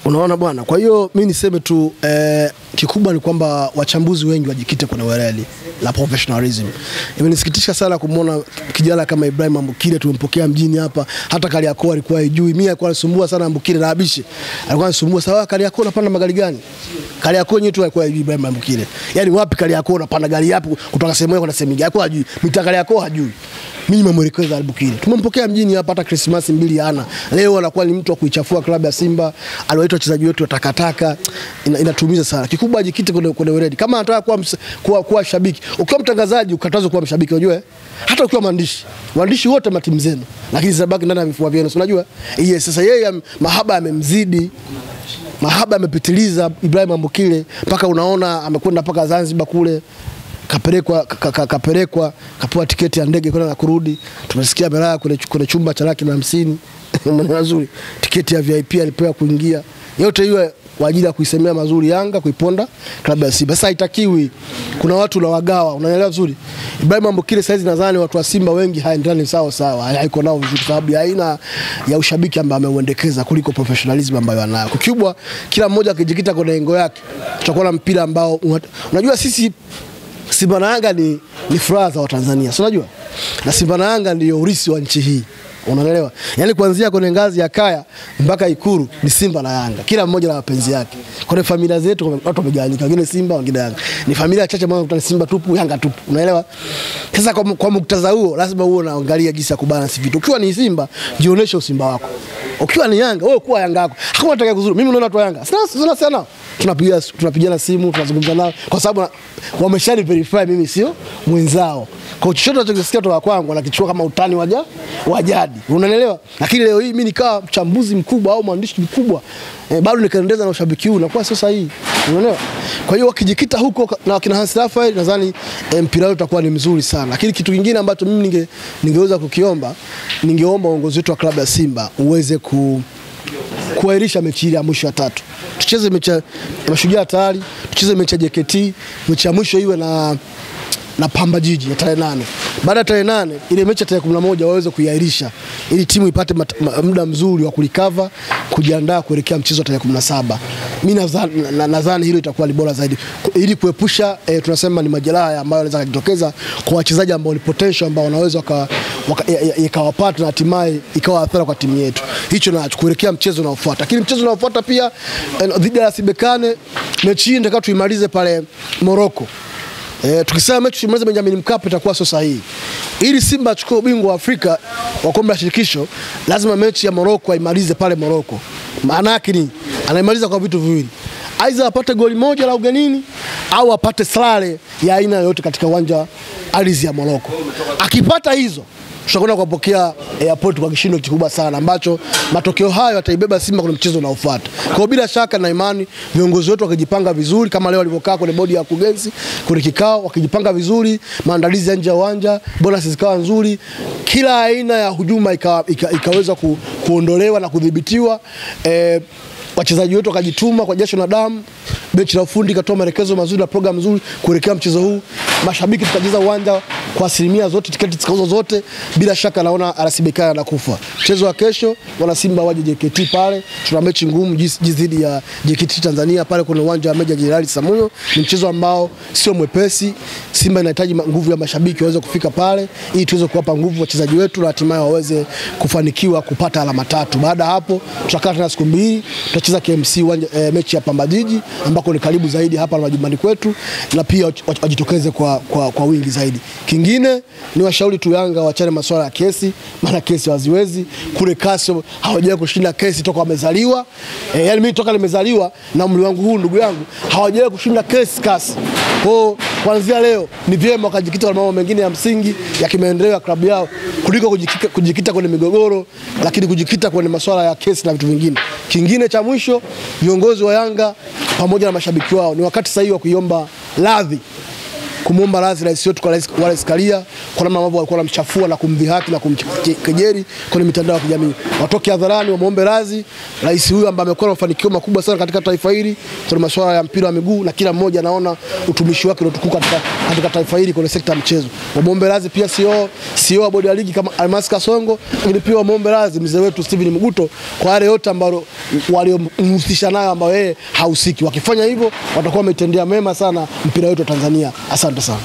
Unaona bwana. Kwa hiyo mimi niseme tu kikubwa ni kwamba wachambuzi wengi wajikite kwenye weledi la professionalism. Imenisikitisha sana kumuona kijana kama Ibrahim Ambukile tumempokea mjini hapa, hata Kariakoo alikuwa hajui. Mimi alikuwa anasumbua sana Ambukile na Abishi. Alikuwa anasumbua sawa, Kariakoo unapanda magari gani? Kariakoo yenyewe tu alikuwa hajui Ibrahim Ambukile. Yaani wapi Kariakoo unapanda gari yapi kutoka sehemu moja kwenda sehemu nyingine? Alikuwa hajui. Mita Kariakoo hajui. Mimi nimemwelekeza Ambukile. Tumempokea mjini hapa hata Christmas 2 ana. Leo anakuwa ni mtu wa kuichafua klabu ya Simba. Aliwaita wachezaji wetu takataka. Inatumiza sana. Kikubwa ajikite kwenye weledi. Kama anataka kuwa shabiki, ukiwa mtangazaji ukatazwa kuwa mshabiki, unajua? Hata ukiwa waandishi wote ma timu zenu, lakini sabaki ndani ya vifua vyenu, unajua? Yes, sasa yeye mahaba yamemzidi. Mahaba yamepitiliza Ibrahim Ambukile mpaka unaona amekwenda mpaka Zanzibar kule. Kapelekwa kapewa tiketi ya ndege kwenda na kurudi. Tumesikia amelala kwenye chumba cha 150. Maneno mazuri. Tiketi ya VIP alipewa kuingia. Yote hiyo kwa ajili ya kuisemea mazuri Yanga, kuiponda klabu ya Simba. Sasa haitakiwi. Kuna watu unawagawa, unaelewa vizuri. Ibrahim Ambukile saizi nadhani watu wa Simba wengi haendani sawa. Haiko nao vizuri sababu ya aina ya ushabiki ambao ameuendekeza kuliko professionalism ambayo anayo. Kikubwa kila mmoja akijikita kwenye lengo yake, tutakuwa na mpira ambao unajua sisi Simba na Yanga ni furaha za Watanzania. Si unajua? Na Simba na Yanga ndio urithi wa nchi hii. Unaelewa? Yaani kuanzia kwenye ngazi ya kaya mpaka Ikulu ni Simba na Yanga. Kila mmoja na mapenzi yake. Kwenye familia zetu watu wamegawanyika, wengine Simba, wengine Yanga. Ni familia chache ambazo kutana Simba tupu, Yanga tupu. Unaelewa? Sasa kwa muktadha huo lazima uwe unaangalia jinsi ya kubalance vitu. Ukiwa ni Simba, jionyeshe usimba wako. Ukiwa ni Yanga, wewe kuwa Yanga yako. Hakuna atakaye kuzuru. Mimi naona watu wa Yanga. Sana. Tunapigana simu, tunazungumza nao kwa sababu wameshani verify mimi sio mwenzao. Kwa chochote tunachosikia kutoka kwangu wanakichukua kama utani wa jadi. Unaelewa? Lakini leo hii mimi nikawa mchambuzi mkubwa au mwandishi mkubwa, bado nikaendeleza na ushabiki huu na kwa sio sahihi. Unaelewa? Kwa hiyo wakijikita huko na kina Hans Raphael nadhani mpira wetu utakuwa ni mzuri sana. Lakini kitu kingine ambacho mimi ningeweza kukiomba, ningeomba uongozi wetu wa klabu ya Simba uweze kuahirisha mechi ya mwisho ya 3. Tucheze mechi ya Mashujaa tayari, tucheze mechi ya JKT, mechi ya mwisho iwe na Pamba Jiji ya tarehe 8. Baada ya tarehe 8 ile mechi ya tarehe 11 waweze kuiahirisha ili timu ipate muda mzuri wa kulikava, kujiandaa kuelekea mchezo wa tarehe 17. Mimi nadhani hilo itakuwa ni bora zaidi ili kuepusha tunasema ni majeraha ambayo yanaweza kujitokeza kwa wachezaji ambao ni potential ambao wanaweza ikawapata na hatimaye ikawa athara kwa timu yetu. Hicho na kuelekea mchezo unaofuata. Lakini mchezo unaofuata pia dhidi ya Sibekane, mechi hii ndio tuimalize pale Morocco. Tukisema mechi tumalize Benjamin Mkapa itakuwa sio sahihi. Ili Simba achukue ubingwa wa Afrika wa kombe la shirikisho, lazima mechi ya Morocco aimalize pale Morocco. Maana yake ni anaimaliza kwa vitu viwili. Aidha apate goli moja la ugenini au apate sare ya aina yoyote katika uwanja ardhi ya Morocco. Akipata hizo tutakwenda kupokea airport kwa kishindo kikubwa sana ambacho matokeo hayo yataibeba Simba kwenye mchezo unaofuata. Kwa bila shaka na imani viongozi wetu wakijipanga vizuri kama leo walivyokaa kwenye bodi ya kurugenzi kwenye kikao, wakijipanga vizuri, maandalizi ya nje ya uwanja, bonus zikawa nzuri, kila aina ya hujuma ikaweza kuondolewa na kudhibitiwa, wachezaji wetu wakajituma kwa jasho na damu, benchi la ufundi katoa maelekezo mazuri na program nzuri kuelekea mchezo huu. Mashabiki tukajaza uwanja kwa asilimia zote, tiketi zikauzwa zote. Bila shaka naona RS anakufa. Mchezo wa kesho wana Simba waje JKT pale. Tuna mechi ngumu dhidi ya JKT Tanzania pale kwenye uwanja wa Meja Jenerali Samuyo. Ni mchezo ambao sio mwepesi. Simba inahitaji nguvu ya mashabiki waweze kufika pale ili tuweze kuwapa nguvu wachezaji wetu na hatimaye waweze kufanikiwa kupata alama 3. Baada hapo tutakaa tena siku 2, tutacheza KMC mechi ya Pamba Jiji ambako ni karibu zaidi hapa na majumbani kwetu, na pia wajitokeze kwa wingi zaidi. Kingine ni washauri tu Yanga waachane masuala ya kesi, maana kesi haziwezi. Kule Kasio hawajawahi kushinda kesi toka wamezaliwa. Yaani mimi toka nimezaliwa na umri wangu huu ndugu yangu hawajawahi kushinda kesi kasi. Kwa kuanzia leo ni vyema wakajikita kwa mambo mengine ya msingi ya kimaendeleo ya klabu yao kuliko kujikita kwenye migogoro, lakini kujikita kwenye masuala ya kesi na vitu vingine. Kingine cha mwisho, viongozi wa Yanga pamoja na mashabiki wao ni wakati sahihi wa kuiomba radhi kumuomba radhi rais wetu kwa Wallace Karia kwa namna ambavyo walikuwa wanamchafua na kumdhihaki na kumkejeli kwenye mitandao ya kijamii. Watoke hadharani wamuombe radhi rais huyu ambaye amekuwa na mafanikio makubwa sana katika taifa hili kwenye masuala ya mpira wa miguu, na kila mmoja anaona utumishi wake unaotukuka katika taifa hili kwenye sekta ya mchezo. Wamuombe radhi pia CEO wa bodi ya ligi kama Almas Kasongo, lakini pia wamuombe radhi mzee wetu Steven Mguto kwa wale wote ambao waliomhusisha nayo ambao yeye hahusiki. Wakifanya hivyo watakuwa wametendea mema sana mpira wetu wa Tanzania. Asante sana.